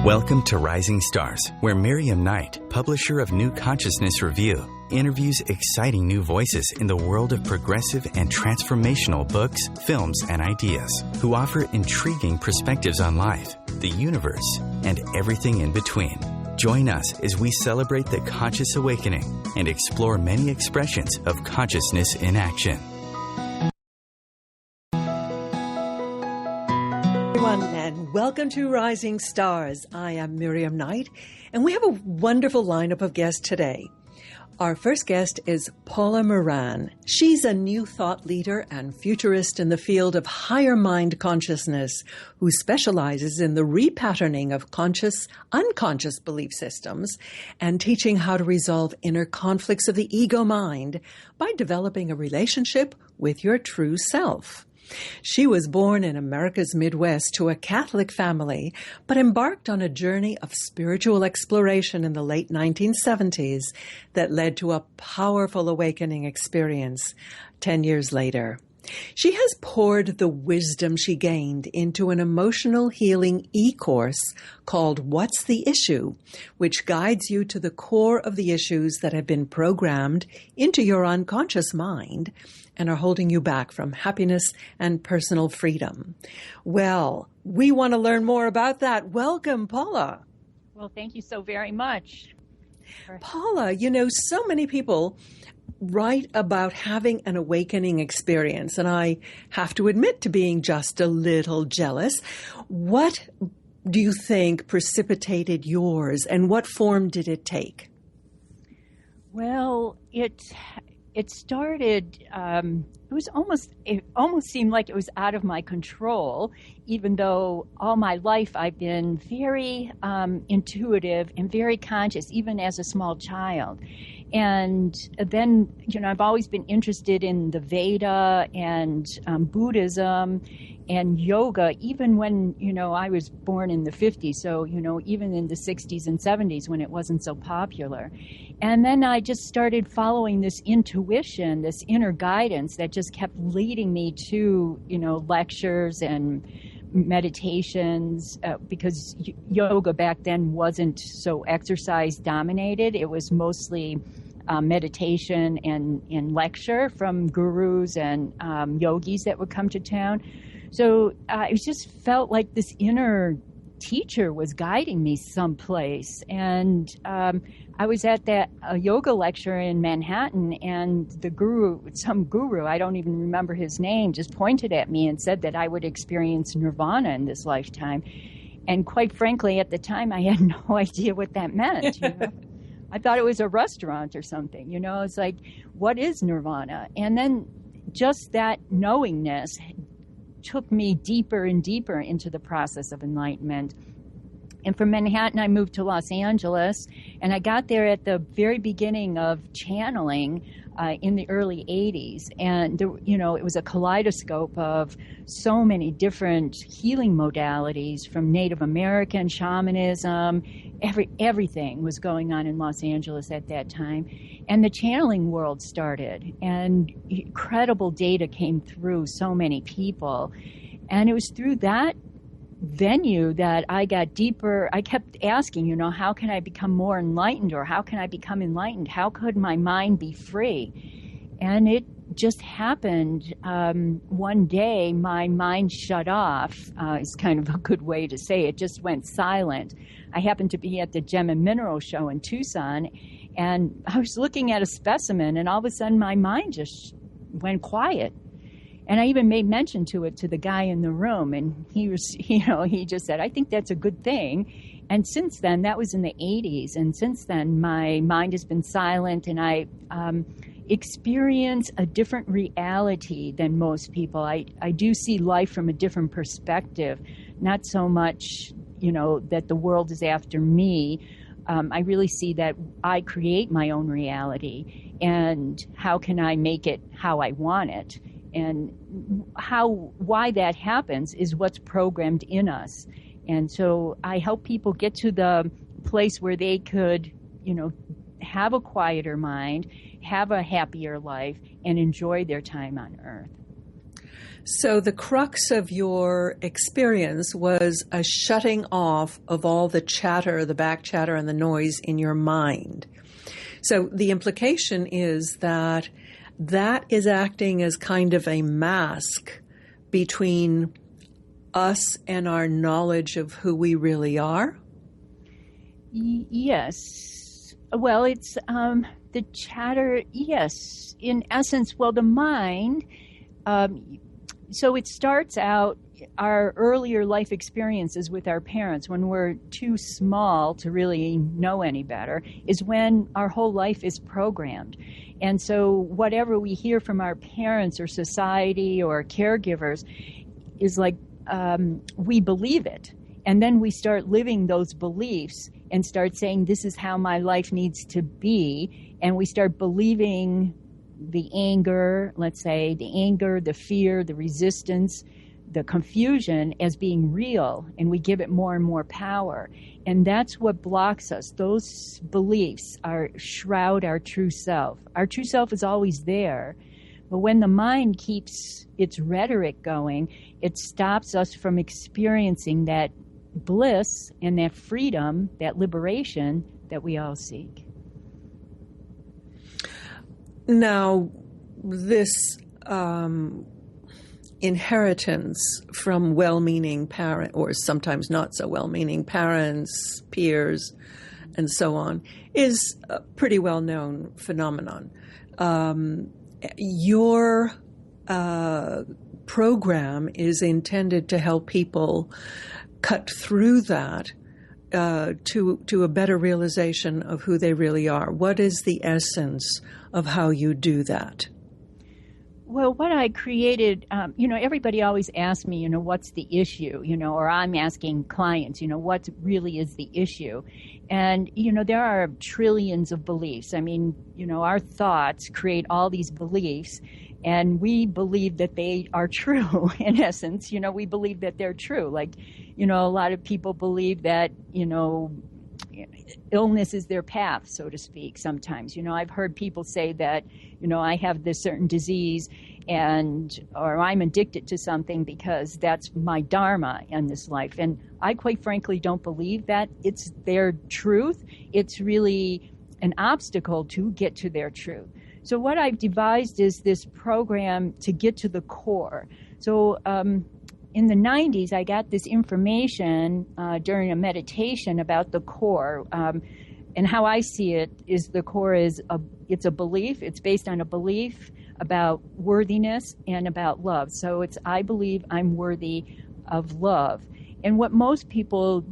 Welcome to Rising Stars, where Miriam Knight, publisher of New Consciousness Review, interviews exciting new voices in the world of progressive and transformational books, films, and ideas, who offer intriguing perspectives on life, the universe, and everything in between. Join us as we celebrate the conscious awakening and explore many expressions of consciousness in action. And welcome to Rising Stars. I am Miriam Knight, and we have a wonderful lineup of guests today. Our first guest is Paula Muran. She's a new thought leader and futurist in the field of higher mind consciousness, who specializes in the repatterning of conscious, unconscious belief systems and teaching how to resolve inner conflicts of the ego mind by developing a relationship with your true self. She was born in America's Midwest to a Catholic family, but embarked on a journey of spiritual exploration in the late 1970s that led to a powerful awakening experience 10 years later. She has poured the wisdom she gained into an emotional healing e-course called What's the Issue, which guides you to the core of the issues that have been programmed into your unconscious mind and are holding you back from happiness and personal freedom. Well, we want to learn more about that. Welcome, Paula. Well, thank you so very much. Paula, so many people write about having an awakening experience, and I have to admit to being just a little jealous. What do you think precipitated yours, and what form did it take? Well, it started, it almost seemed like it was out of my control, even though all my life I've been very intuitive and very conscious, even as a small child. And then, I've always been interested in the Veda and Buddhism and yoga, even when, I was born in the 50s. So, even in the 60s and 70s when it wasn't so popular. And then I just started following this intuition, this inner guidance that just kept leading me to, lectures and meditations, because yoga back then wasn't so exercise dominated. It was mostly meditation and lecture from gurus and yogis that would come to town. So it just felt like this inner teacher was guiding me someplace. And I was at a yoga lecture in Manhattan, and some guru, I don't even remember his name, just pointed at me and said that I would experience nirvana in this lifetime. And quite frankly, at the time, I had no idea what that meant. I thought it was a restaurant or something. It's like, what is nirvana? And then just that knowingness took me deeper and deeper into the process of enlightenment. And from Manhattan, I moved to Los Angeles, and I got there at the very beginning of channeling in the early 80s. And, it was a kaleidoscope of so many different healing modalities, from Native American shamanism. Everything was going on in Los Angeles at that time. And the channeling world started, and incredible data came through so many people. And it was through that venue that I got deeper. I kept asking, how can I become more enlightened, or how can I become enlightened? How could my mind be free? And it just happened. One day, my mind shut off. Is kind of a good way to say it. Just went silent. I happened to be at the Gem and Mineral Show in Tucson, and I was looking at a specimen, and all of a sudden my mind just went quiet. And I even made mention to it to the guy in the room, and he was, he just said, I think that's a good thing. And since then, that was in the 80s, and since then my mind has been silent, and I experience a different reality than most people. I do see life from a different perspective, not so much, that the world is after me. I really see that I create my own reality, and how can I make it how I want it? And why that happens is what's programmed in us. And so I help people get to the place where they could, have a quieter mind, have a happier life, and enjoy their time on earth. So the crux of your experience was a shutting off of all the chatter, the back chatter and the noise in your mind. So the implication is that that is acting as kind of a mask between us and our knowledge of who we really are? Yes. Well, it's the chatter, yes. In essence, well, the mind, so it starts out our earlier life experiences with our parents when we're too small to really know any better is when our whole life is programmed. And so whatever we hear from our parents or society or caregivers is like we believe it. And then we start living those beliefs and start saying, this is how my life needs to be. And we start believing the anger, let's say, the anger, the fear, the resistance, the confusion as being real. And we give it more and more power. And that's what blocks us. Those beliefs shroud our true self. Our true self is always there. But when the mind keeps its rhetoric going, it stops us from experiencing that bliss and that freedom, that liberation that we all seek. Now, this inheritance from well-meaning parent, or sometimes not so well-meaning parents, peers, and so on, is a pretty well-known phenomenon. Your program is intended to help people cut through that to a better realization of who they really are. What is the essence of how you do that? Well, what I created, everybody always asks me, what's the issue, or I'm asking clients, what really is the issue? And, there are trillions of beliefs. I mean, our thoughts create all these beliefs, and we believe that they are true, in essence. We believe that they're true. Like, a lot of people believe that, illness is their path, so to speak, sometimes. I've heard people say that, I have this certain disease or I'm addicted to something because that's my dharma in this life. And I quite frankly don't believe that it's their truth. It's really an obstacle to get to their truth. So what I've devised is this program to get to the core. So in the 90s, I got this information during a meditation about the core. And how I see it is the core is it's a belief. It's based on a belief about worthiness and about love. So it's, I believe I'm worthy of love. And what most people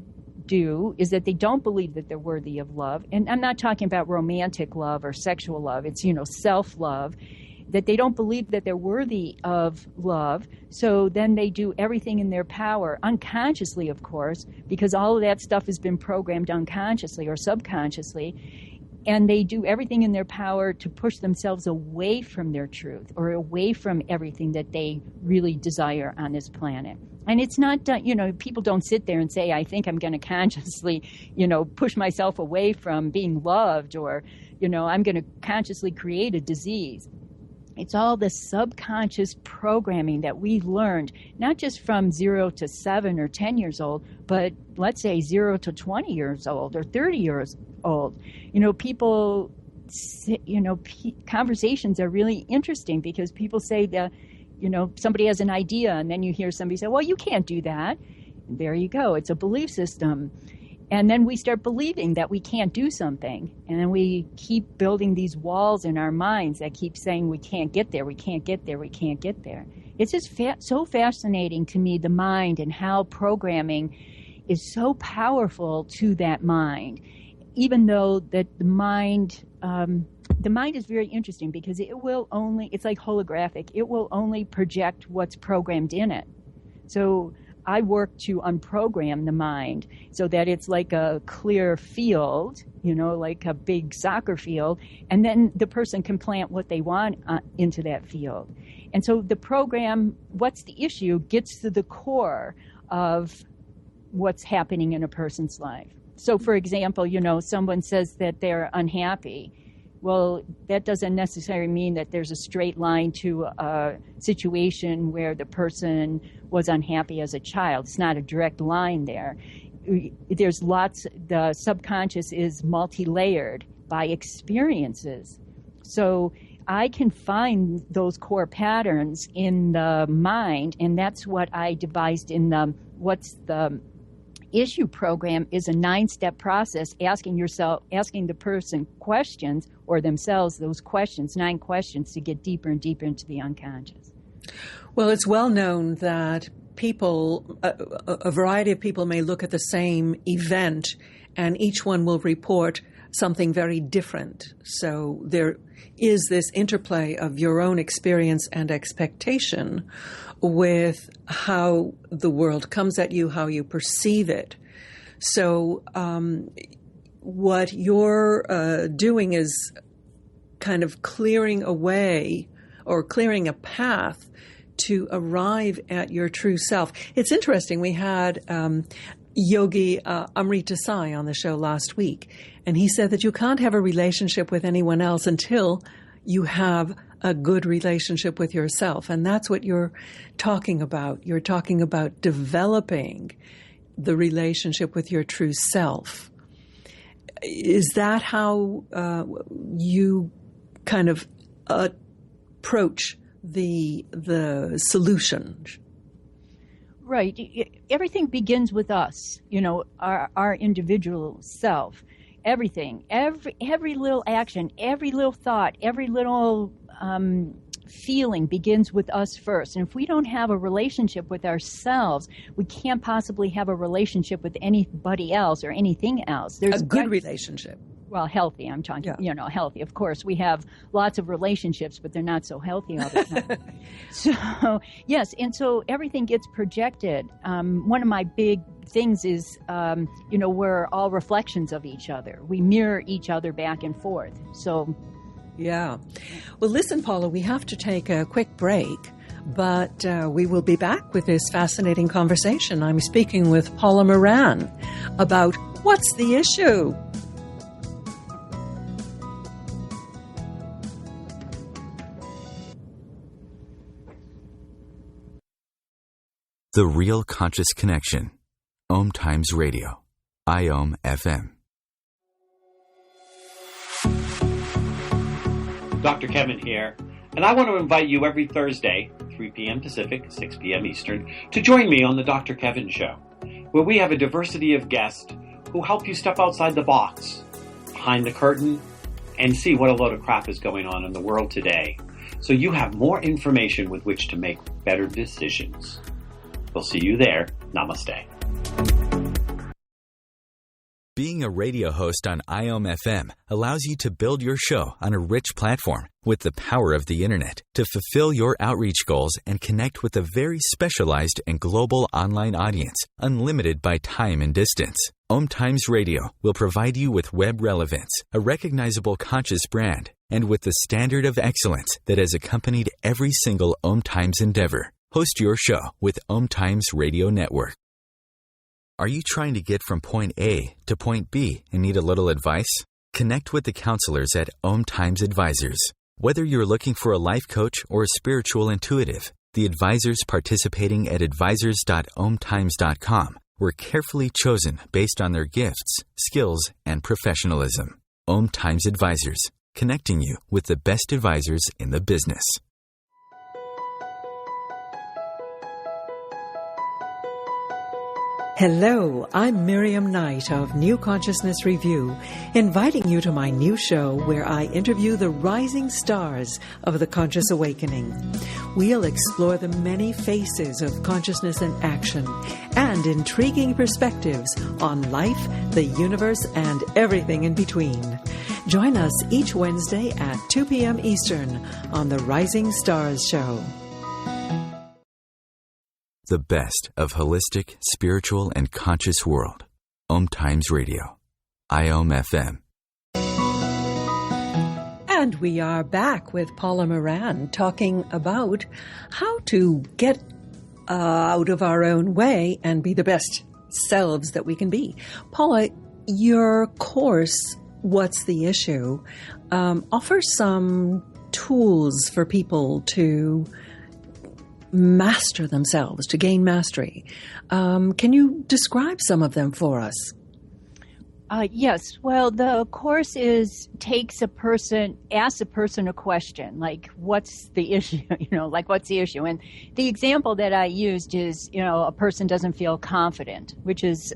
do is that they don't believe that they're worthy of love. And I'm not talking about romantic love or sexual love. It's, self-love. That they don't believe that they're worthy of love. So then they do everything in their power, unconsciously, of course, because all of that stuff has been programmed unconsciously or subconsciously. And they do everything in their power to push themselves away from their truth or away from everything that they really desire on this planet. And it's not done, people don't sit there and say, I think I'm going to consciously, push myself away from being loved or, I'm going to consciously create a disease. It's all the subconscious programming that we learned, not just from 0 to 7 or 10 years old, but let's say 0 to 20 years old or 30 years old. People, conversations are really interesting because people say that, somebody has an idea and then you hear somebody say, well, you can't do that. And there you go. It's a belief system. And then we start believing that we can't do something. And then we keep building these walls in our minds that keep saying we can't get there, we can't get there, we can't get there. It's just so fascinating to me, the mind, and how programming is so powerful to that mind. Even though that the mind is very interesting because it's like holographic. It will only project what's programmed in it. So I work to unprogram the mind so that it's like a clear field, like a big soccer field, and then the person can plant what they want into that field. And so the program, what's the issue, gets to the core of what's happening in a person's life. So, for example, someone says that they're unhappy. Well, that doesn't necessarily mean that there's a straight line to a situation where the person was unhappy as a child. It's not a direct line there. There's lots, the subconscious is multi-layered by experiences. So I can find those core patterns in the mind, and that's what I devised in the issue program is a 9-step process, asking the person questions or themselves those questions, 9 questions to get deeper and deeper into the unconscious. Well, it's well known that people, a variety of people may look at the same event and each one will report something very different. So there is this interplay of your own experience and expectation with how the world comes at you, how you perceive it. So what you're doing is kind of clearing away or clearing a path to arrive at your true self. It's interesting. We had Yogi Amrita Sai on the show last week, and he said that you can't have a relationship with anyone else until you have a good relationship with yourself. And that's what you're talking about. You're talking about developing the relationship with your true self. Is that how you kind of approach the solution? Right. Everything begins with us, our individual self. Everything, every little action, every little thought, every little feeling begins with us first. And if we don't have a relationship with ourselves, we can't possibly have a relationship with anybody else or anything else. There's a good relationship. Well, healthy, I'm talking, healthy. Of course, we have lots of relationships, but they're not so healthy all the time. So, yes, and so everything gets projected. One of my big things is, we're all reflections of each other. We mirror each other back and forth. So, yeah. Well, listen, Paula, we have to take a quick break, but we will be back with this fascinating conversation. I'm speaking with Paula Muran about what's the issue. The Real Conscious Connection. OMTimes Radio. IOM FM. Dr. Kevin here, and I want to invite you every Thursday, 3 p.m. Pacific, 6 p.m. Eastern, to join me on the Dr. Kevin Show, where we have a diversity of guests who help you step outside the box, behind the curtain, and see what a load of crap is going on in the world today, so you have more information with which to make better decisions. We'll see you there. Namaste. Being a radio host on IOM FM allows you to build your show on a rich platform with the power of the internet to fulfill your outreach goals and connect with a very specialized and global online audience, unlimited by time and distance. OMTimes Radio will provide you with web relevance, a recognizable conscious brand, and with the standard of excellence that has accompanied every single OMTimes endeavor. Host your show with OMTimes Radio Network. Are you trying to get from point A to point B and need a little advice? Connect with the counselors at OMTimes Advisors. Whether you're looking for a life coach or a spiritual intuitive, the advisors participating at advisors.omtimes.com were carefully chosen based on their gifts, skills, and professionalism. OMTimes Advisors, connecting you with the best advisors in the business. Hello, I'm Miriam Knight of New Consciousness Review, inviting you to my new show where I interview the rising stars of the conscious awakening. We'll explore the many faces of consciousness in action and intriguing perspectives on life, the universe, and everything in between. Join us each Wednesday at 2 p.m. Eastern on the Rising Stars Show. The best of holistic, spiritual, and conscious world. OMTimes Radio. IOM FM. And we are back with Paula Muran talking about how to get out of our own way and be the best selves that we can be. Paula, your course what's the issue, offer some tools for people to master themselves, to gain mastery. Can you describe some of them for us? Yes. Well, the course asks a person a question, like, what's the issue? What's the issue? And the example that I used is, a person doesn't feel confident, which is,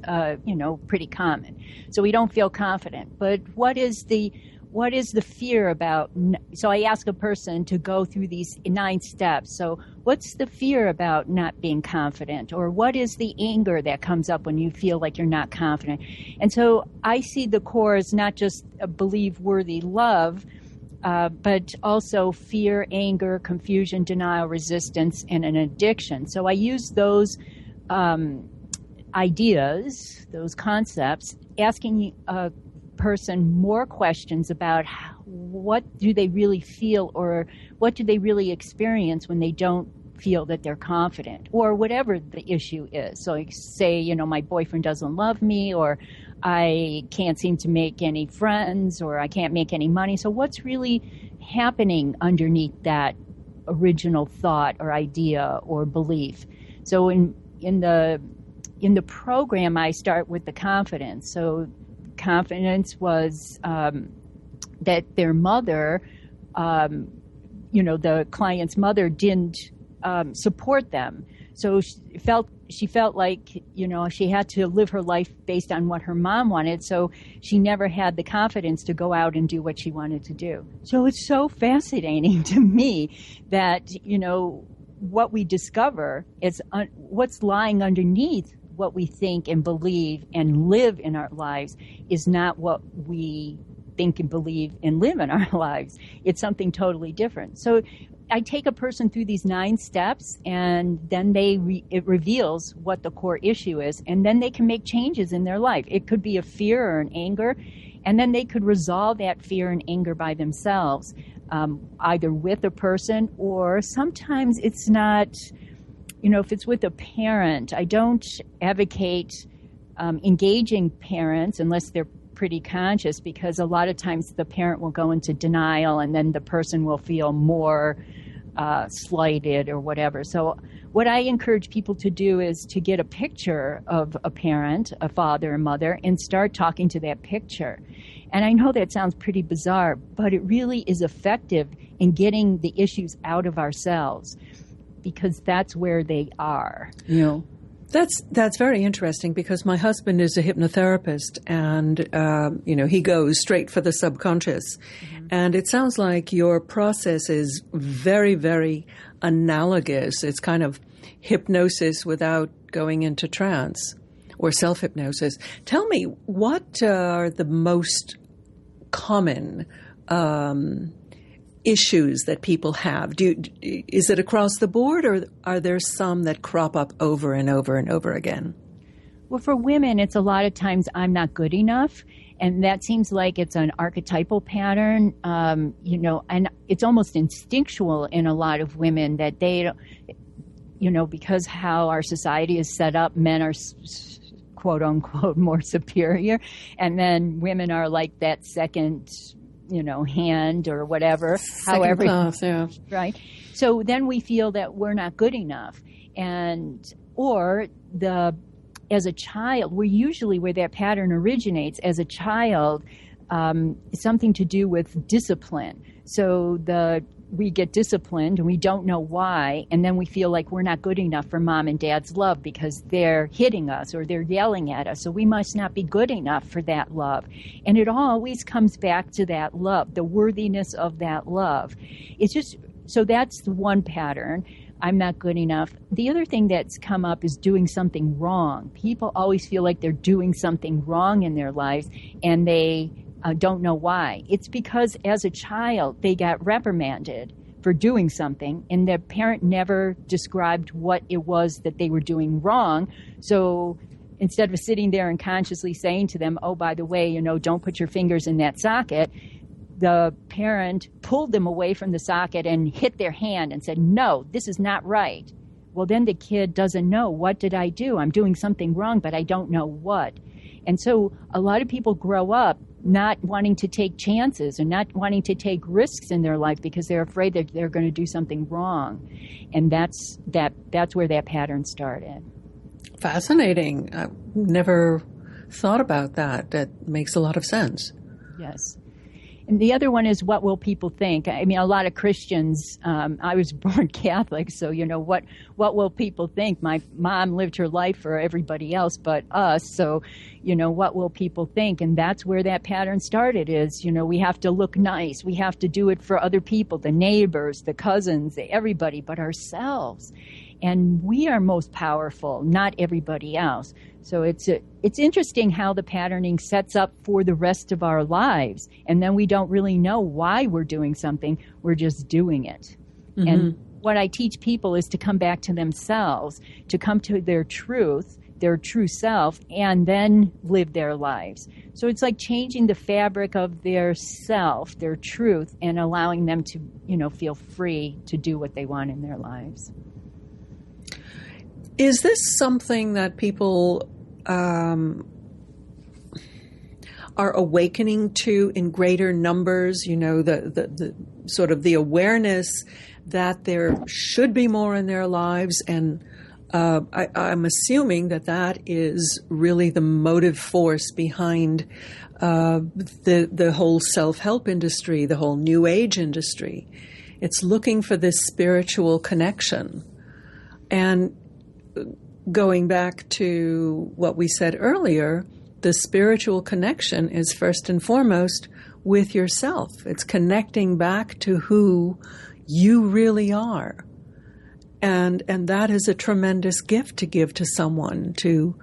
pretty common. So we don't feel confident. But what is the fear about? So I ask a person to go through these 9 steps. So what's the fear about not being confident? Or what is the anger that comes up when you feel like you're not confident? And so I see the core as not just a believe-worthy love, but also fear, anger, confusion, denial, resistance, and an addiction. So I use those ideas, those concepts, asking a person more questions about what do they really feel, or what do they really experience when they don't feel that they're confident, or whatever the issue is. So like, say, my boyfriend doesn't love me, or I can't seem to make any friends, or I can't make any money. So what's really happening underneath that original thought or idea or belief? So in the program, I start with the confidence. So confidence was that their mother, the client's mother, didn't support them. So she felt like, she had to live her life based on what her mom wanted. So she never had the confidence to go out and do what she wanted to do. So it's so fascinating to me that, what we discover is what's lying underneath what we think and believe and live in our lives is not what we think and believe and live in our lives. It's something totally different. So I take a person through these 9 steps, and then it reveals what the core issue is, and then they can make changes in their life. It could be a fear or an anger, and then they could resolve that fear and anger by themselves, either with a person, or sometimes it's not. If it's with a parent, I don't advocate engaging parents unless they're pretty conscious, because a lot of times the parent will go into denial, and then the person will feel more slighted or whatever. So what I encourage people to do is to get a picture of a parent, a father or mother, and start talking to that picture. And I know that sounds pretty bizarre, but it really is effective in getting the issues out of ourselves, because that's where they are. That's very interesting, because my husband is a hypnotherapist, and he goes straight for the subconscious. Mm-hmm. And it sounds like your process is very, very analogous. It's kind of hypnosis without going into trance or self-hypnosis. Tell me, what are the most common issues that people have? Is it across the board, or are there some that crop up over and over and over again? Well, for women, it's a lot of times I'm not good enough. And that seems like it's an archetypal pattern, and it's almost instinctual in a lot of women that they, because how our society is set up, men are quote unquote more superior. And then women are like that second hand or whatever. Second class, yeah. Right. So then we feel that we're not good enough. As a child, where that pattern originates as a child, something to do with discipline. So we get disciplined and we don't know why, and then we feel like we're not good enough for mom and dad's love because they're hitting us or they're yelling at us, so we must not be good enough for that love. And it always comes back to that love, the worthiness of that love. It's just, so that's the one pattern. I'm not good enough. The other thing that's come up is doing something wrong. People always feel like they're doing something wrong in their lives, and they don't know why. It's because as a child, they got reprimanded for doing something, and their parent never described what it was that they were doing wrong. So instead of sitting there and consciously saying to them, oh, by the way, don't put your fingers in that socket, the parent pulled them away from the socket and hit their hand and said, no, this is not right. Well, then the kid doesn't know, what did I do? I'm doing something wrong, but I don't know what. And so a lot of people grow up not wanting to take chances and not wanting to take risks in their life because they're afraid that they're going to do something wrong. And that's where that pattern started. Fascinating. I've never thought about that. That makes a lot of sense. Yes. And the other one is, what will people think? I mean, a lot of Christians, I was born Catholic, so, what will people think? My mom lived her life for everybody else but us, so, what will people think? And that's where that pattern started is, we have to look nice. We have to do it for other people, the neighbors, the cousins, everybody but ourselves. And we are most powerful, not everybody else. So it's interesting how the patterning sets up for the rest of our lives. And then we don't really know why we're doing something. We're just doing it. Mm-hmm. And what I teach people is to come back to themselves, to come to their truth, their true self, and then live their lives. So it's like changing the fabric of their self, their truth, and allowing them to, feel free to do what they want in their lives. Is this something that people are awakening to in greater numbers? The sort of the awareness that there should be more in their lives, and I'm assuming that is really the motive force behind the whole self-help industry, the whole New Age industry. It's looking for this spiritual connection. And going back to what we said earlier, the spiritual connection is first and foremost with yourself. It's connecting back to who you really are. And that is a tremendous gift to give to someone, to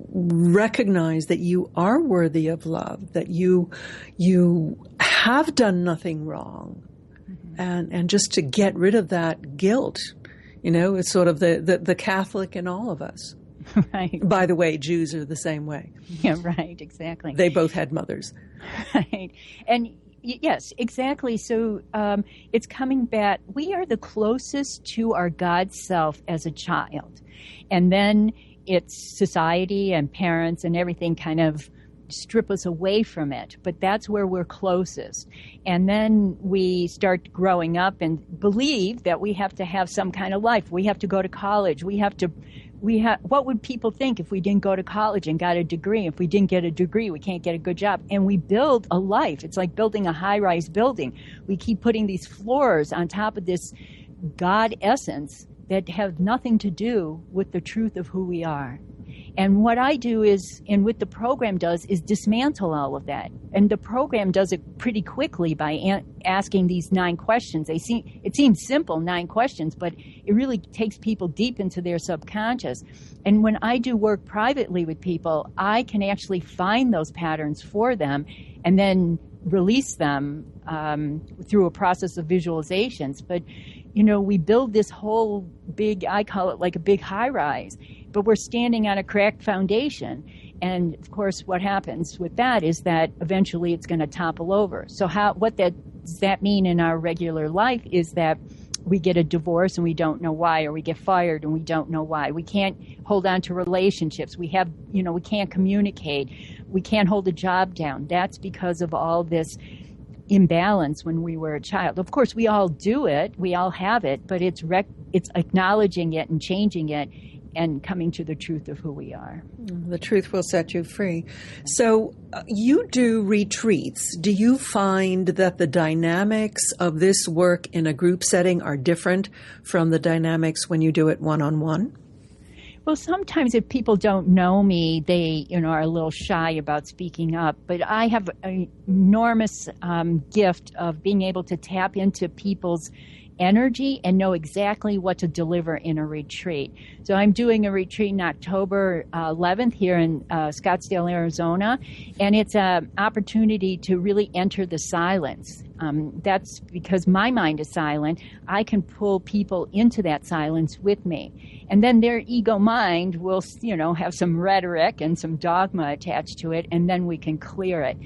recognize that you are worthy of love, that you have done nothing wrong, and just to get rid of that guilt. It's sort of the Catholic in all of us. Right. By the way, Jews are the same way. Yeah, right, exactly. They both had mothers. Right. And yes, exactly. So it's coming back. We are the closest to our God self as a child. And then it's society and parents and everything kind of strip us away from it, but that's where we're closest. And then we start growing up and believe that we have to have some kind of life. We have to go to college. What would people think if we didn't go to college and got a degree? If we didn't get a degree, we can't get a good job. And we build a life. It's like building a high-rise building. We keep putting these floors on top of this God essence that have nothing to do with the truth of who we are. And what I do is, and what the program does, is dismantle all of that. And the program does it pretty quickly by asking these 9 questions. It seems simple, 9 questions, but it really takes people deep into their subconscious. And when I do work privately with people, I can actually find those patterns for them and then release them through a process of visualizations. But, we build this whole big, I call it like a big high-rise, but we're standing on a cracked foundation. And, of course, what happens with that is that eventually it's going to topple over. So what does that mean in our regular life is that we get a divorce and we don't know why, or we get fired and we don't know why. We can't hold on to relationships. We can't communicate. We can't hold a job down. That's because of all this imbalance when we were a child. Of course, we all do it. We all have it, but it's acknowledging it and changing it and coming to the truth of who we are. The truth will set you free. So you do retreats. Do you find that the dynamics of this work in a group setting are different from the dynamics when you do it one-on-one? Well, sometimes if people don't know me, they, are a little shy about speaking up. But I have an enormous gift of being able to tap into people's energy and know exactly what to deliver in a retreat. So I'm doing a retreat in October 11th here in Scottsdale, Arizona, and it's an opportunity to really enter the silence. That's because my mind is silent. I can pull people into that silence with me. And then their ego mind will, have some rhetoric and some dogma attached to it, and then we can clear it.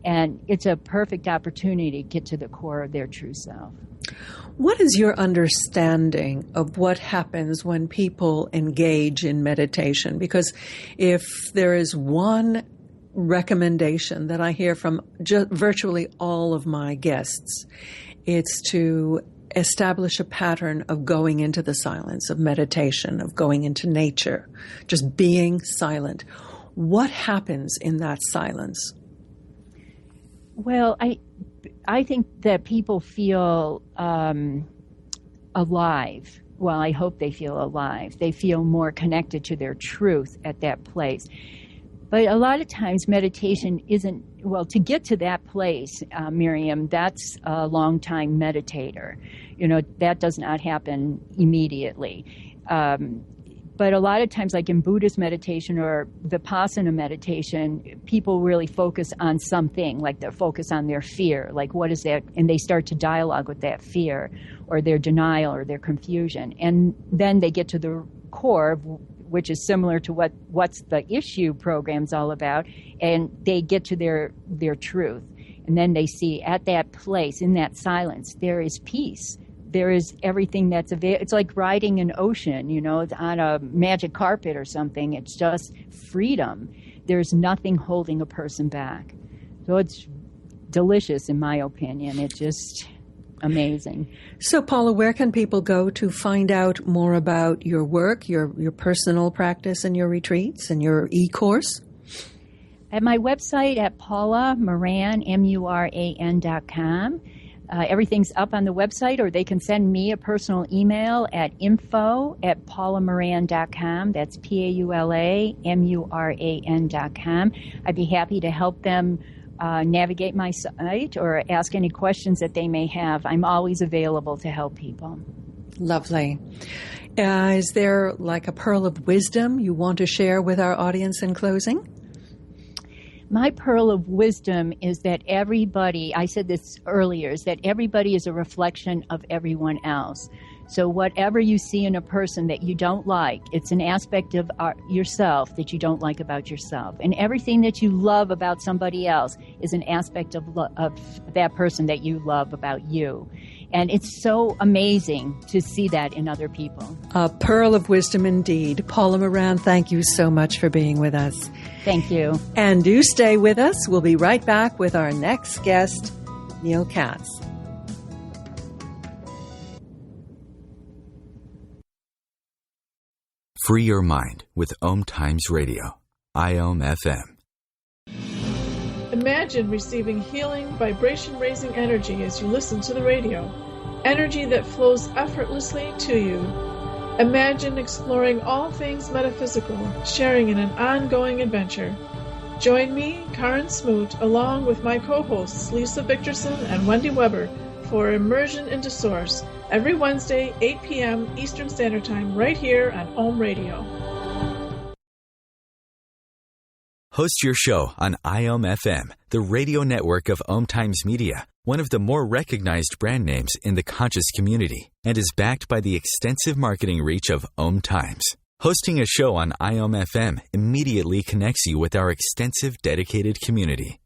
And it's a perfect opportunity to get to the core of their true self. What is your understanding of what happens when people engage in meditation? Because if there is one recommendation that I hear from virtually all of my guests, it's to establish a pattern of going into the silence, of meditation, of going into nature, just being silent. What happens in that silence? Well, I think that people feel alive. Well, I hope they feel alive. They feel more connected to their truth at that place. But a lot of times meditation isn't, well, to get to that place, Miriam, that's a long-time meditator. You know, that does not happen immediately. But a lot of times, like in Buddhist meditation or Vipassana meditation, people really focus on something, like they focus on their fear, like what is that, and they start to dialogue with that fear or their denial or their confusion. And then they get to the core, which is similar to what's the issue program's all about, and they get to their truth. And then they see at that place, in that silence, there is peace. There is everything that's available. It's like riding an ocean, you know, it's on a magic carpet or something. It's just freedom. There's nothing holding a person back. So it's delicious, in my opinion. It's just amazing. So, Paula, where can people go to find out more about your work, your personal practice and your retreats and your e-course? At my website at Paula Muran, MURAN.com. Everything's up on the website, or they can send me a personal email at info@paulamuran.com. That's PAULAMURAN.com. I'd be happy to help them navigate my site or ask any questions that they may have. I'm always available to help people. Lovely. Is there like a pearl of wisdom you want to share with our audience in closing? My pearl of wisdom is that everybody, I said this earlier, is that everybody is a reflection of everyone else. So whatever you see in a person that you don't like, it's an aspect of yourself that you don't like about yourself. And everything that you love about somebody else is an aspect of that person that you love about you. And it's so amazing to see that in other people. A pearl of wisdom indeed. Paula Muran, thank you so much for being with us. Thank you. And do stay with us. We'll be right back with our next guest, Neal Katz. Free your mind with OMTimes Radio, IOM FM. Imagine receiving healing, vibration-raising energy as you listen to the radio. Energy that flows effortlessly to you. Imagine exploring all things metaphysical, sharing in an ongoing adventure. Join me, Karen Smoot, along with my co-hosts Lisa Victorson and Wendy Weber for Immersion into Source every Wednesday, 8 p.m. Eastern Standard Time, right here on OM Radio. Host your show on IOM FM, the radio network of OMTimes Media, one of the more recognized brand names in the conscious community, and is backed by the extensive marketing reach of OMTimes. Hosting a show on IOM FM immediately connects you with our extensive dedicated community.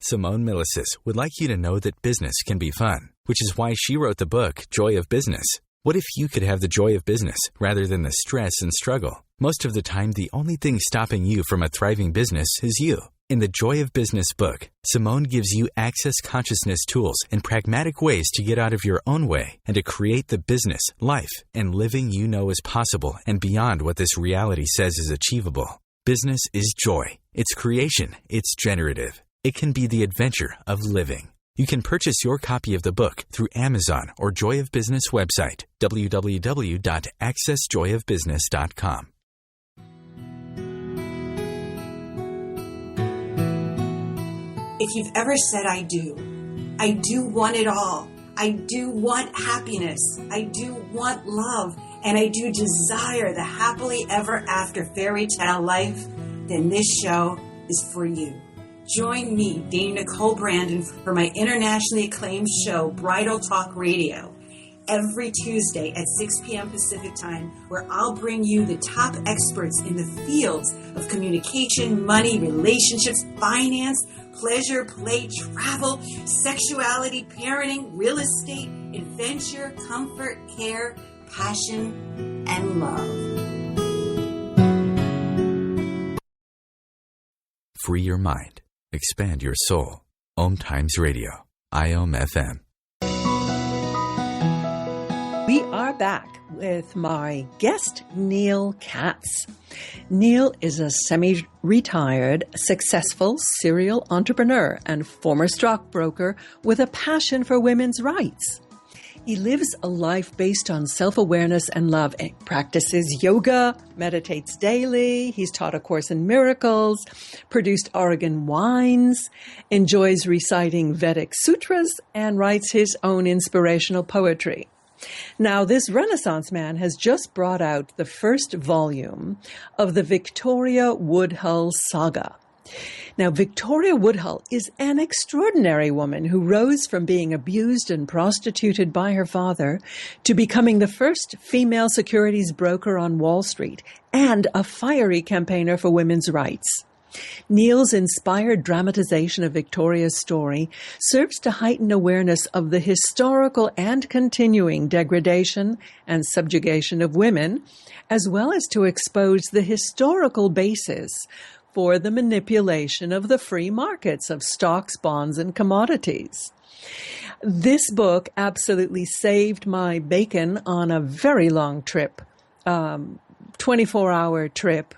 Simone Milasas would like you to know that business can be fun, which is why she wrote the book, Joy of Business. What if you could have the joy of business rather than the stress and struggle? Most of the time, the only thing stopping you from a thriving business is you. In the Joy of Business book, Simone gives you access consciousness tools and pragmatic ways to get out of your own way and to create the business, life, and living you know is possible and beyond what this reality says is achievable. Business is joy. It's creation. It's generative. It can be the adventure of living. You can purchase your copy of the book through Amazon or Joy of Business website, www.accessjoyofbusiness.com. If you've ever said, I do want it all. I do want happiness. I do want love. And I do desire the happily ever after fairy tale life, then this show is for you. Join me, Dame Nicole Brandon, for my internationally acclaimed show, Bridal Talk Radio, every Tuesday at 6 p.m. Pacific Time, where I'll bring you the top experts in the fields of communication, money, relationships, finance, pleasure, play, travel, sexuality, parenting, real estate, adventure, comfort, care, passion, and love. Free your mind. Expand your soul. OMTimes Radio. IOM FM. We are back with my guest, Neal Katz. Neal is a semi-retired, successful serial entrepreneur and former stockbroker with a passion for women's rights. He lives a life based on self-awareness and love and practices yoga, meditates daily. He's taught a course in miracles, produced Oregon wines, enjoys reciting Vedic sutras, and writes his own inspirational poetry. Now, this Renaissance man has just brought out the first volume of the Victoria Woodhull saga. Now, Victoria Woodhull is an extraordinary woman who rose from being abused and prostituted by her father to becoming the first female securities broker on Wall Street and a fiery campaigner for women's rights. Neal's inspired dramatization of Victoria's story serves to heighten awareness of the historical and continuing degradation and subjugation of women, as well as to expose the historical basis for the manipulation of the free markets of stocks, bonds, and commodities. This book absolutely saved my bacon on a very long trip, 24-hour trip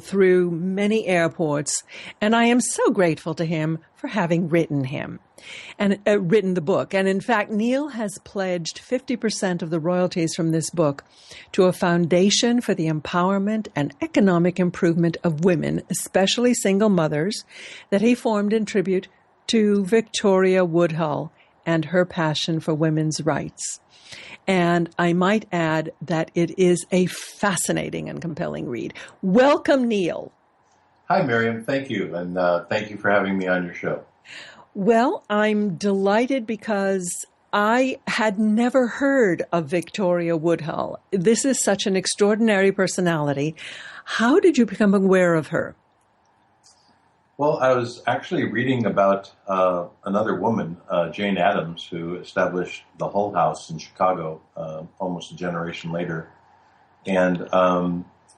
through many airports, and I am so grateful to him for having written the book. And in fact, Neal has pledged 50% of the royalties from this book to a foundation for the empowerment and economic improvement of women, especially single mothers, that he formed in tribute to Victoria Woodhull and her passion for women's rights. And I might add that it is a fascinating and compelling read. Welcome, Neal. Hi, Miriam. Thank you. And thank you for having me on your show. Well, I'm delighted because I had never heard of Victoria Woodhull. This is such an extraordinary personality. How did you become aware of her? Well, I was actually reading about another woman, Jane Addams, who established the Hull House in Chicago almost a generation later. And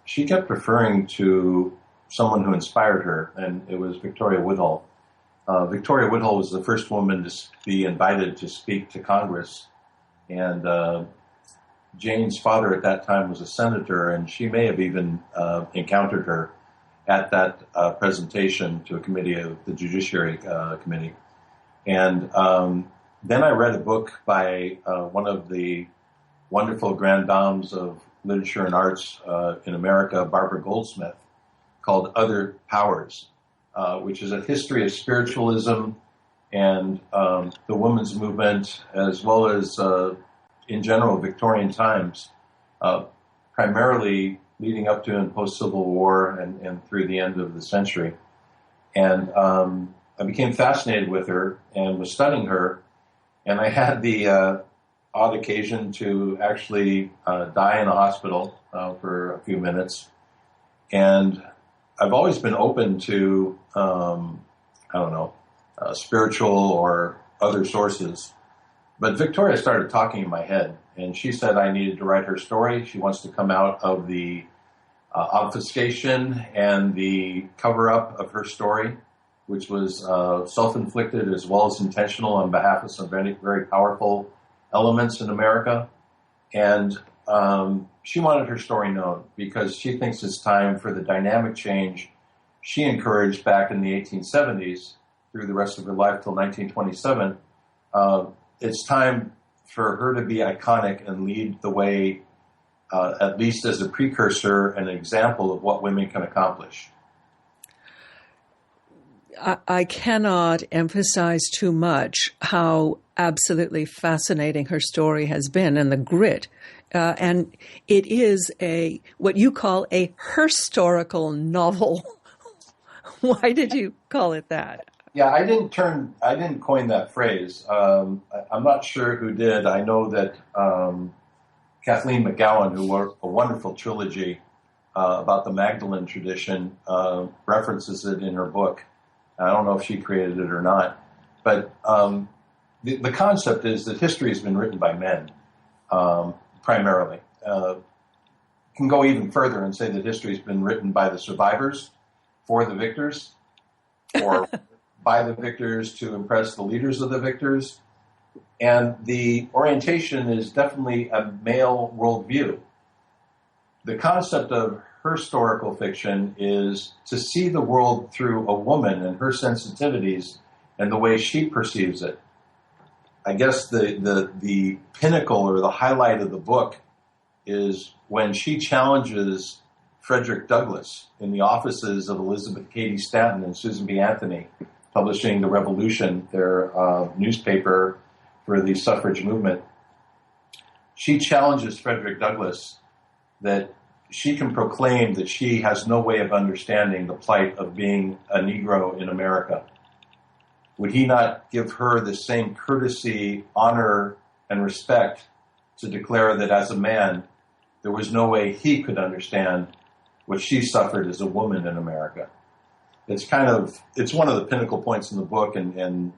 she kept referring to someone who inspired her, and it was Victoria Woodhull. Victoria Woodhull was the first woman to be invited to speak to Congress. And Jane's father at that time was a senator, and she may have even encountered her at that presentation to a committee of the Judiciary Committee. And then I read a book by one of the wonderful grand dames of literature and arts in America, Barbara Goldsmith, called Other Powers, which is a history of spiritualism and the women's movement, as well as, in general, Victorian times, primarily leading up to and post-Civil War and through the end of the century. And I became fascinated with her and was studying her. And I had the odd occasion to actually die in a hospital for a few minutes. And I've always been open to, spiritual or other sources. But Victoria started talking in my head, and she said I needed to write her story. She wants to come out of the obfuscation and the cover-up of her story, which was self-inflicted as well as intentional on behalf of some very, very powerful elements in America. And she wanted her story known because she thinks it's time for the dynamic change she encouraged back in the 1870s through the rest of her life till 1927. It's time for her to be iconic and lead the way, at least as a precursor and an example of what women can accomplish. I cannot emphasize too much how absolutely fascinating her story has been and the grit. And it is what you call a historical novel. Why did you call it that? Yeah, I didn't coin that phrase. I'm not sure who did. I know that Kathleen McGowan, who wrote a wonderful trilogy about the Magdalene tradition, references it in her book. I don't know if she created it or not. But the concept is that history has been written by men, primarily. Can go even further and say that history has been written by the survivors for the victors, or by the victors to impress the leaders of the victors. And the orientation is definitely a male worldview. The concept of historical fiction is to see the world through a woman and her sensitivities and the way she perceives it. I guess the pinnacle or the highlight of the book is when she challenges Frederick Douglass in the offices of Elizabeth Cady Stanton and Susan B. Anthony, publishing The Revolution, their newspaper for the suffrage movement. She challenges Frederick Douglass that she can proclaim that she has no way of understanding the plight of being a Negro in America. Would he not give her the same courtesy, honor, and respect to declare that as a man, there was no way he could understand what she suffered as a woman in America? It's one of the pinnacle points in the book, and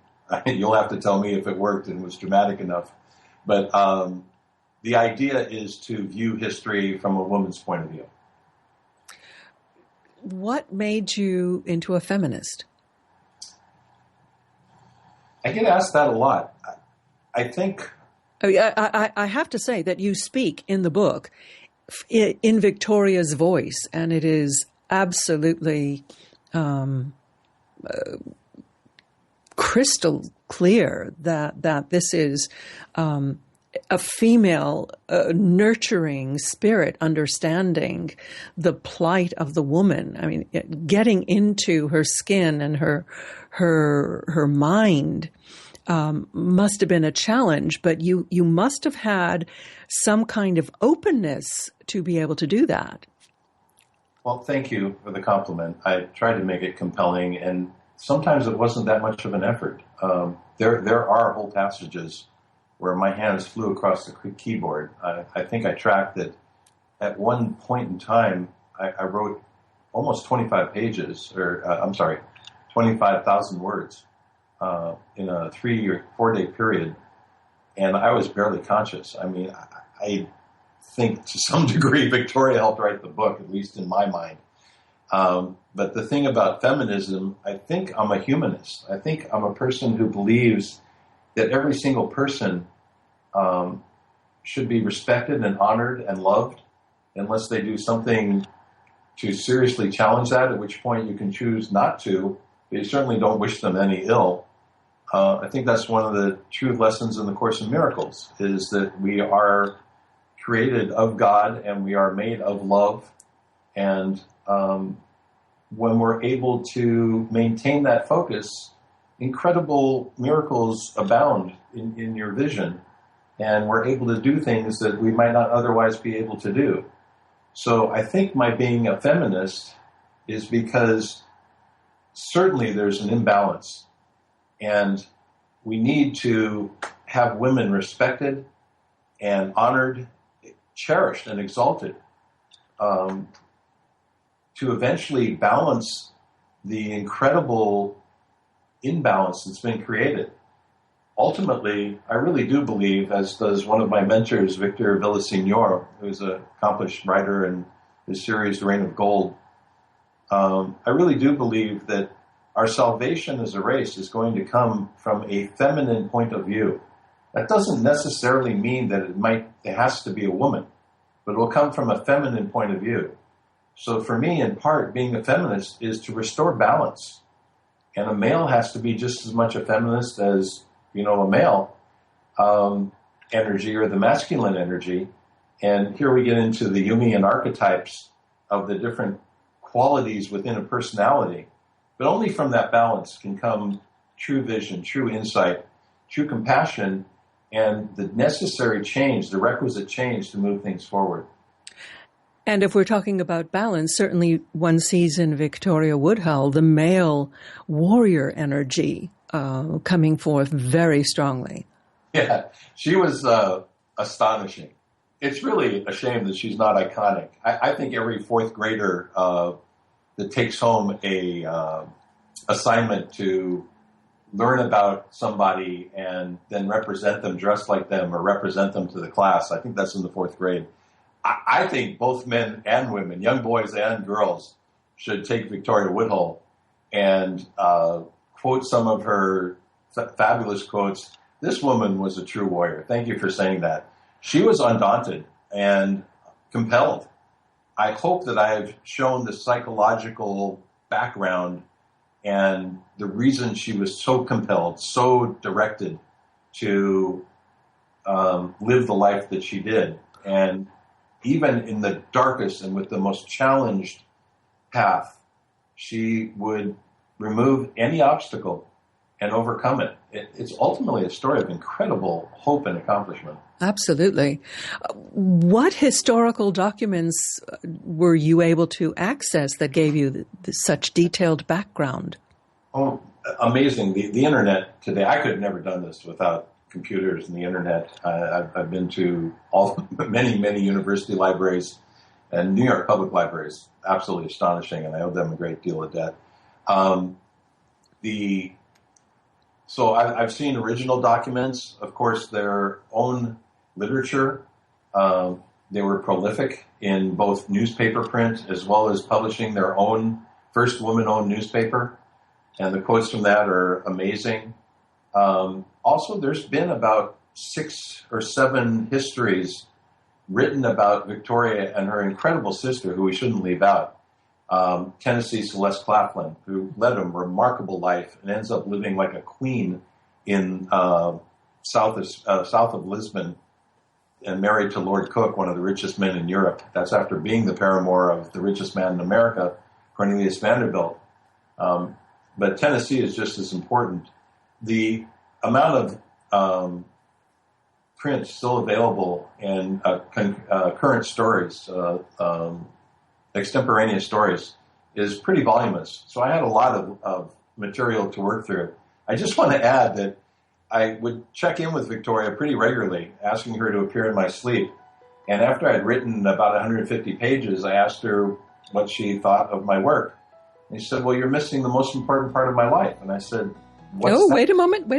you'll have to tell me if it worked and was dramatic enough. But the idea is to view history from a woman's point of view. What made you into a feminist? I get asked that a lot. I think... I have to say that you speak in the book in Victoria's voice, and it is absolutely crystal clear that this is a female nurturing spirit understanding the plight of the woman. I mean, getting into her skin and her mind must have been a challenge, but you must have had some kind of openness to be able to do that. Well, thank you for the compliment. I tried to make it compelling, and sometimes it wasn't that much of an effort. There are whole passages where my hands flew across the keyboard. I think I tracked that at one point in time, I wrote almost 25 pages, 25,000 words in a 3 or 4 day period, and I was barely conscious. I mean, I think to some degree Victoria helped write the book, at least in my mind. But the thing about feminism, I think I'm a humanist. I think I'm a person who believes that every single person should be respected and honored and loved, unless they do something to seriously challenge that, at which point you can choose not to, but you certainly don't wish them any ill. I think that's one of the true lessons in the Course in Miracles, is that we are created of God and we are made of love. And when we're able to maintain that focus, incredible miracles abound in your vision. And we're able to do things that we might not otherwise be able to do. So I think my being a feminist is because certainly there's an imbalance. And we need to have women respected and honored, cherished and exalted, to eventually balance the incredible imbalance that's been created. Ultimately, I really do believe, as does one of my mentors, Victor Villaseñor, who's an accomplished writer in his series, The Reign of Gold, I really do believe that our salvation as a race is going to come from a feminine point of view. That doesn't necessarily mean that it has to be a woman, but it will come from a feminine point of view. So for me, in part, being a feminist is to restore balance. And a male has to be just as much a feminist as, a male energy or the masculine energy. And here we get into the Jungian archetypes of the different qualities within a personality. But only from that balance can come true vision, true insight, true compassion, and the necessary change, the requisite change to move things forward. And if we're talking about balance, certainly one sees in Victoria Woodhull the male warrior energy coming forth very strongly. Yeah, she was astonishing. It's really a shame that she's not iconic. I think every fourth grader that takes home a assignment to learn about somebody and then represent them, dress like them, or represent them to the class. I think that's in the 4th grade. I think both men and women, young boys and girls, should take Victoria Woodhull and quote some of her fabulous quotes. This woman was a true warrior. Thank you for saying that. She was undaunted and compelled. I hope that I've shown the psychological background and the reason she was so compelled, so directed to live the life that she did. And even in the darkest and with the most challenged path, she would remove any obstacle and overcome it. It's ultimately a story of incredible hope and accomplishment. Absolutely. What historical documents were you able to access that gave you such detailed background? Oh, amazing. The internet today, I could have never done this without computers and the internet. I've been to many university libraries and New York public libraries. Absolutely astonishing, and I owe them a great deal of debt. So I've seen original documents, of course, their own literature. They were prolific in both newspaper print as well as publishing their own first woman-owned newspaper, and the quotes from that are amazing. Also, there's been about 6 or 7 histories written about Victoria and her incredible sister, who we shouldn't leave out. Tennessee Celeste Claflin, who led a remarkable life and ends up living like a queen in south of Lisbon, and married to Lord Cook, one of the richest men in Europe. That's after being the paramour of the richest man in America, Cornelius Vanderbilt. But Tennessee is just as important. The amount of print still available and current stories, extemporaneous stories, is pretty voluminous. So I had a lot of material to work through. I just want to add that I would check in with Victoria pretty regularly, asking her to appear in my sleep. And after I'd written about 150 pages, I asked her what she thought of my work. And she said, "Well, you're missing the most important part of my life." And I said, "What's that?" Wait a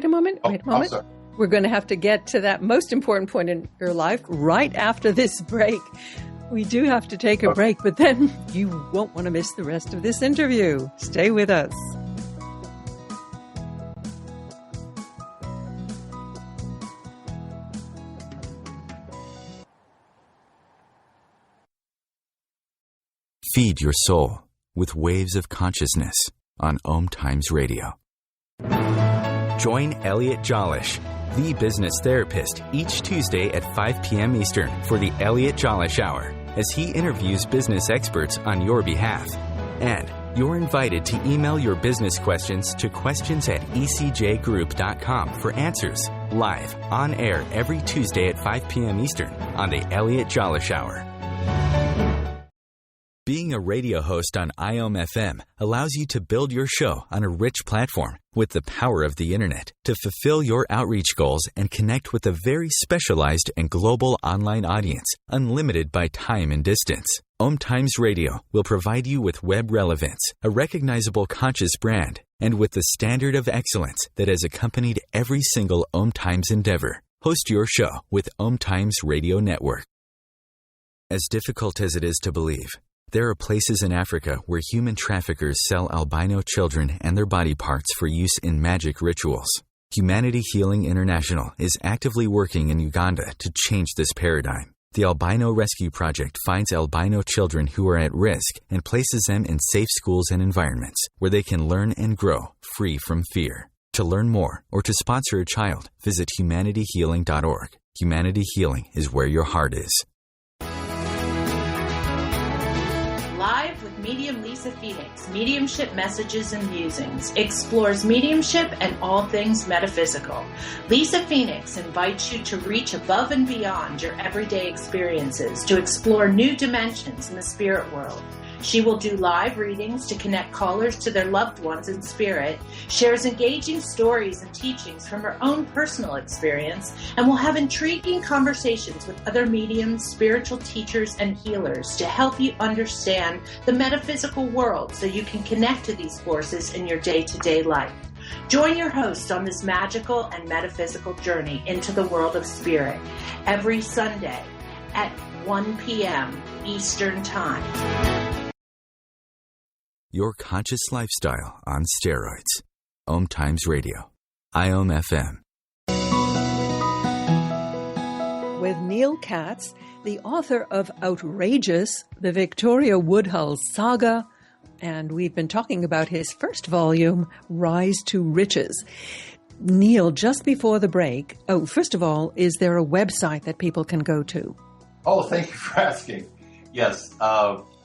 moment. Oh, sorry. We're going to have to get to that most important point in your life right after this break. We do have to take a break, but then you won't want to miss the rest of this interview. Stay with us. Feed your soul with waves of consciousness on OMTimes Radio. Join Elliot Jolish, the business therapist, each Tuesday at 5 p.m. Eastern for the Elliot Jolish Hour, as he interviews business experts on your behalf. And you're invited to email your business questions to questions@ecjgroup.com for answers, live, on air every Tuesday at 5 p.m. Eastern on the Elliot Jolish Hour. Being a radio host on IOM-FM allows you to build your show on a rich platform with the power of the internet to fulfill your outreach goals and connect with a very specialized and global online audience, unlimited by time and distance. OMTimes Radio will provide you with web relevance, a recognizable conscious brand, and with the standard of excellence that has accompanied every single OMTimes endeavor. Host your show with OMTimes Radio Network. As difficult as it is to believe, there are places in Africa where human traffickers sell albino children and their body parts for use in magic rituals. Humanity Healing International is actively working in Uganda to change this paradigm. The Albino Rescue Project finds albino children who are at risk and places them in safe schools and environments where they can learn and grow free from fear. To learn more or to sponsor a child, visit humanityhealing.org. Humanity Healing is where your heart is. Live with medium Lisa Phoenix, Mediumship Messages and Musings, explores mediumship and all things metaphysical. Lisa Phoenix invites you to reach above and beyond your everyday experiences, to explore new dimensions in the spirit world. She will do live readings to connect callers to their loved ones in spirit, shares engaging stories and teachings from her own personal experience, and will have intriguing conversations with other mediums, spiritual teachers, and healers to help you understand the metaphysical world so you can connect to these forces in your day-to-day life. Join your host on this magical and metaphysical journey into the world of spirit every Sunday at 1 p.m. Eastern Time. Your conscious lifestyle on steroids. OMTimes Radio. IOM FM. With Neal Katz, the author of Outrageous, the Victoria Woodhull Saga, and we've been talking about his first volume, Rise to Riches. Neal, just before the break, first of all, is there a website that people can go to? Oh, thank you for asking. Yes.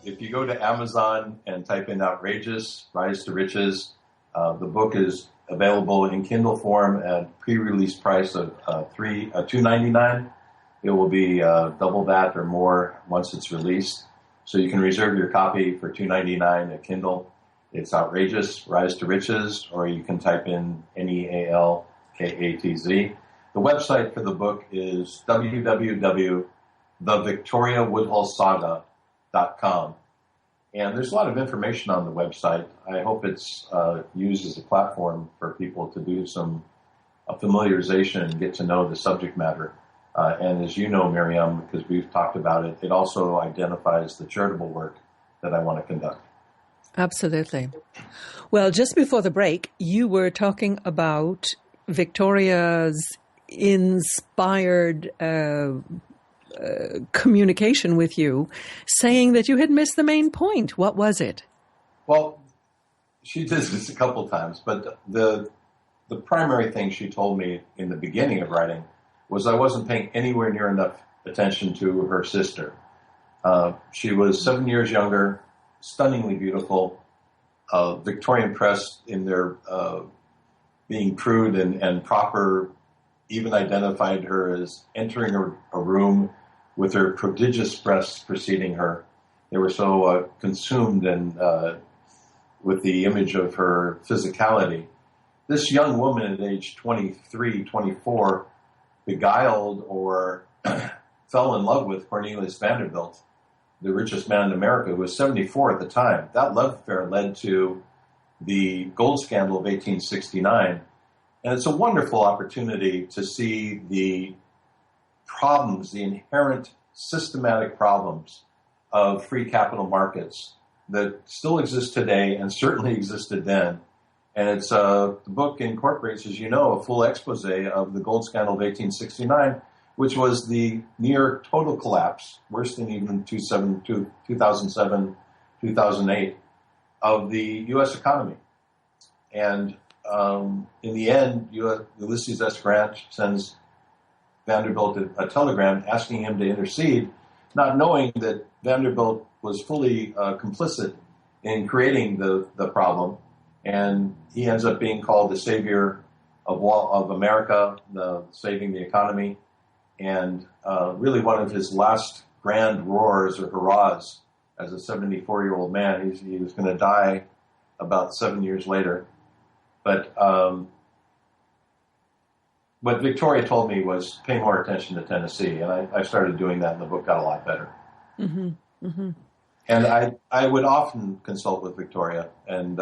If you go to Amazon and type in Outrageous, Rise to Riches, the book is available in Kindle form at pre-release price of $2.99. It will be double that or more once it's released. So you can reserve your copy for $2.99 at Kindle. It's Outrageous, Rise to Riches, or you can type in Neal Katz. The website for the book is www.thevictoriawoodhullsaga.com. And there's a lot of information on the website. I hope it's used as a platform for people to do some familiarization and get to know the subject matter. And as you know, Miriam, because we've talked about it, it also identifies the charitable work that I want to conduct. Absolutely. Well, just before the break, you were talking about Victoria's inspired communication with you, saying that you had missed the main point. What was it? Well, she did this a couple times, but the primary thing she told me in the beginning of writing was I wasn't paying anywhere near enough attention to her sister. She was 7 years younger, stunningly beautiful, Victorian press in their being crude and proper, even identified her as entering a room with her prodigious breasts preceding her. They were so consumed and with the image of her physicality. This young woman at age 23, 24, beguiled or fell in love with Cornelius Vanderbilt, the richest man in America, who was 74 at the time. That love affair led to the gold scandal of 1869. And it's a wonderful opportunity to see the problems, the inherent systematic problems of free capital markets that still exist today and certainly existed then. And it's the book incorporates, as you know, a full expose of the gold scandal of 1869, which was the near total collapse, worse than even 2007, 2008, of the U.S. economy. And in the end, Ulysses S. Grant sends Vanderbilt a telegram asking him to intercede, not knowing that Vanderbilt was fully complicit in creating the problem. And he ends up being called the savior of America, saving the economy. And really one of his last grand roars or hurrahs as a 74-year-old man. He was going to die about 7 years later. But what Victoria told me was pay more attention to Tennessee. And I started doing that, and the book got a lot better. Mm-hmm. Mm-hmm. And I would often consult with Victoria. And,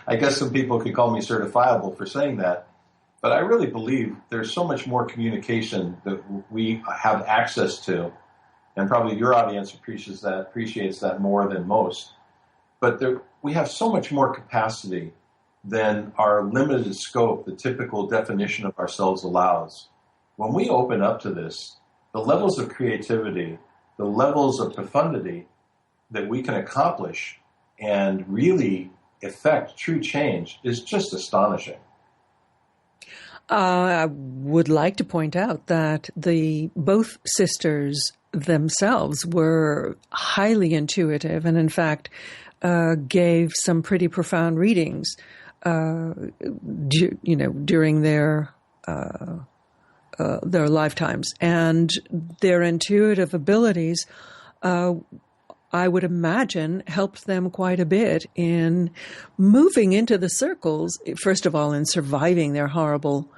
I guess some people could call me certifiable for saying that. But I really believe there's so much more communication that we have access to. And probably your audience appreciates that more than most. But we have so much more capacity than our limited scope, the typical definition of ourselves allows. When we open up to this, the levels of creativity, the levels of profundity that we can accomplish and really effect true change is just astonishing. I would like to point out that both sisters themselves were highly intuitive and, in fact, gave some pretty profound readings, during their lifetimes. And their intuitive abilities I would imagine, helped them quite a bit in moving into the circles, first of all, in surviving their horrible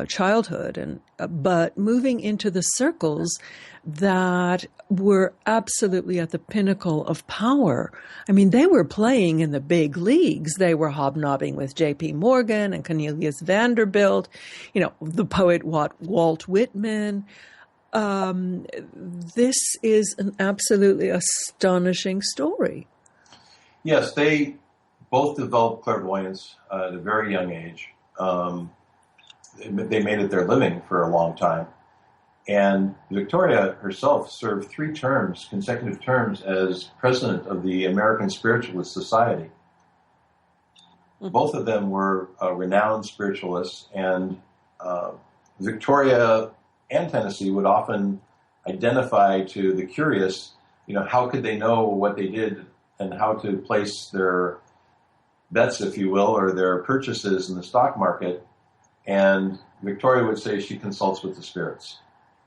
childhood, but moving into the circles that were absolutely at the pinnacle of power. I mean, they were playing in the big leagues. They were hobnobbing with J.P. Morgan and Cornelius Vanderbilt, the poet Walt Whitman. This is an absolutely astonishing story. Yes, they both developed clairvoyance at a very young age. They made it their living for a long time. And Victoria herself served 3 consecutive terms, as president of the American Spiritualist Society. Mm-hmm. Both of them were renowned spiritualists, and Victoria and Tennessee would often identify to the curious, how could they know what they did and how to place their bets, if you will, or their purchases in the stock market. And Victoria would say she consults with the spirits.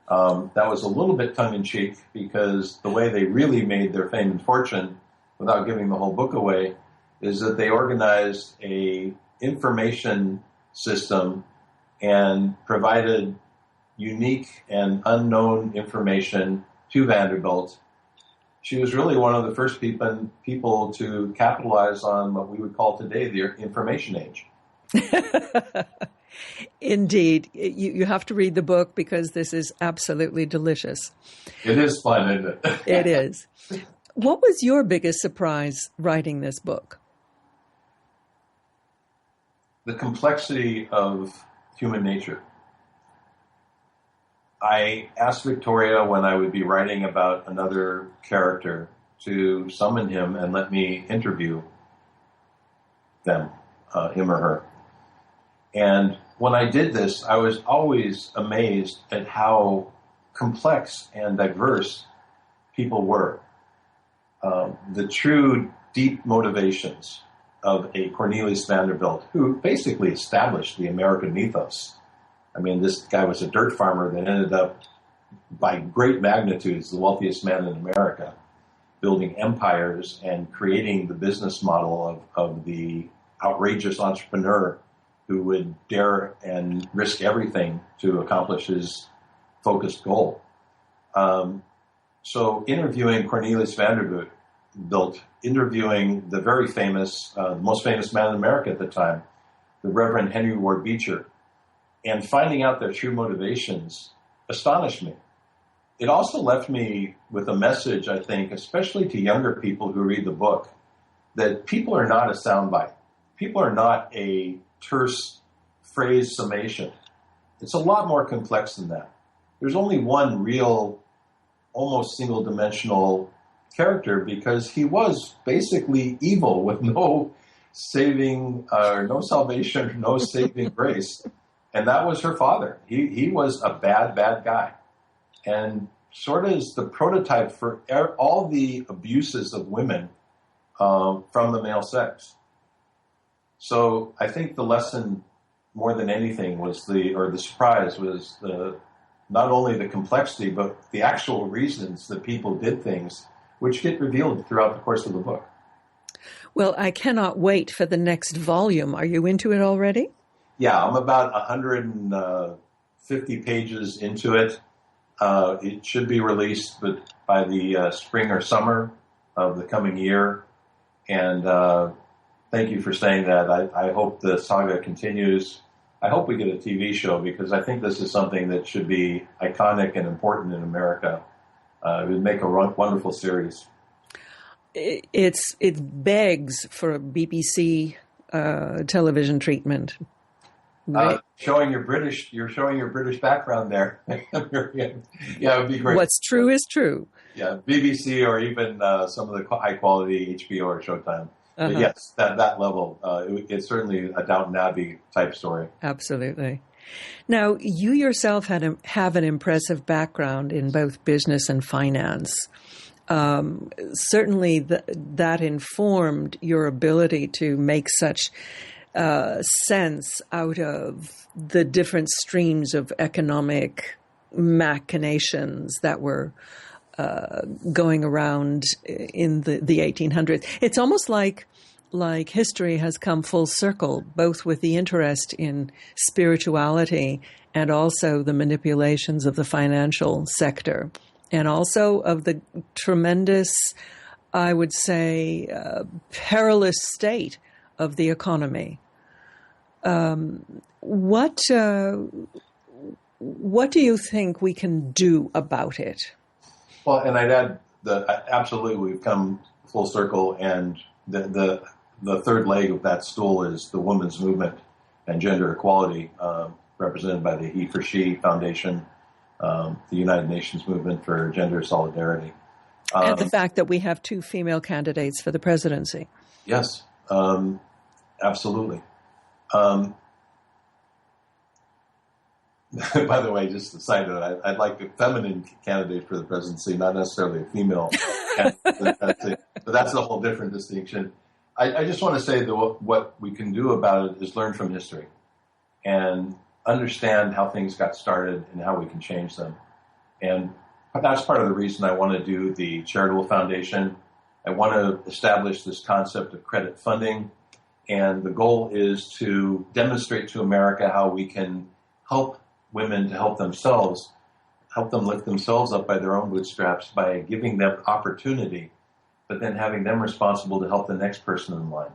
That was a little bit tongue-in-cheek, because the way they really made their fame and fortune, without giving the whole book away, is that they organized a information system and provided unique and unknown information to Vanderbilt. She was really one of the first people to capitalize on what we would call today the information age. Indeed. You have to read the book, because this is absolutely delicious. It is fun, isn't it? It is. What was your biggest surprise writing this book? The complexity of human nature. I asked Victoria, when I would be writing about another character, to summon him and let me interview them, him or her. And when I did this, I was always amazed at how complex and diverse people were. The true deep motivations of a Cornelius Vanderbilt, who basically established the American mythos. I mean, this guy was a dirt farmer that ended up, by great magnitudes, the wealthiest man in America, building empires and creating the business model of the outrageous entrepreneur who would dare and risk everything to accomplish his focused goal. So interviewing Cornelius Vanderbilt, interviewing the very famous, the most famous man in America at the time, the Reverend Henry Ward Beecher, and finding out their true motivations astonished me. It also left me with a message, I think, especially to younger people who read the book, that people are not a soundbite. People are not a terse phrase summation. It's a lot more complex than that. There's only one real, almost single-dimensional character, because he was basically evil with no saving, no salvation, no saving grace. And that was her father. He was a bad, bad guy. And sort of is the prototype for all the abuses of women from the male sex. So I think the lesson, more than anything, was the surprise was not only the complexity, but the actual reasons that people did things, which get revealed throughout the course of the book. Well, I cannot wait for the next volume. Are you into it already? Yeah, I'm about 150 pages into it. It should be released by the spring or summer of the coming year. And thank you for saying that. I hope the saga continues. I hope we get a TV show, because I think this is something that should be iconic and important in America. It would make a wonderful series. It begs for a BBC television treatment. Right. Showing your British background there. Yeah, it would be great. What's true is true. Yeah, BBC or even some of the high quality HBO or Showtime. But yes, that level, it's certainly a Downton Abbey type story. Absolutely. Now, you yourself have an impressive background in both business and finance. Certainly, that informed your ability to make such sense out of the different streams of economic machinations that were going around in the 1800s. It's almost like history has come full circle, both with the interest in spirituality and also the manipulations of the financial sector, and also of the tremendous, I would say, perilous state of the economy. What do you think we can do about it? Well, and I'd add that absolutely we've come full circle, and the third leg of that stool is the women's movement and gender equality, represented by the He for She Foundation, the United Nations Movement for Gender Solidarity. And the fact that we have 2 female candidates for the presidency. Yes, absolutely. By the way, just a side note, I'd like a feminine candidate for the presidency, not necessarily a female candidate, but that's a whole different distinction. I just want to say that what we can do about it is learn from history and understand how things got started and how we can change them. And that's part of the reason I want to do the charitable foundation. I want to establish this concept of credit funding, and the goal is to demonstrate to America how we can help women to help themselves, help them lift themselves up by their own bootstraps by giving them opportunity, but then having them responsible to help the next person in line.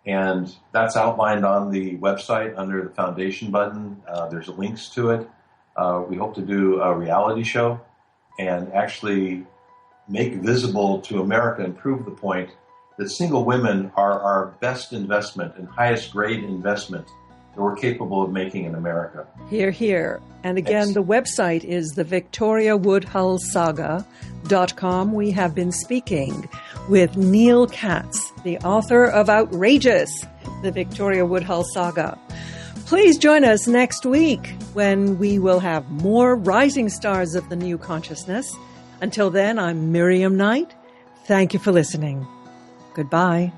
And that's outlined on the website under the foundation button. There's links to it. We hope to do a reality show and actually make visible to America and prove the point that single women are our best investment and highest grade investment that we're capable of making in America. Hear, hear. And again, the website is the VictoriaWoodhullSaga.com. We have been speaking with Neal Katz, the author of Outrageous, the Victoria Woodhull Saga. Please join us next week when we will have more rising stars of the new consciousness. Until then, I'm Miriam Knight. Thank you for listening. Goodbye.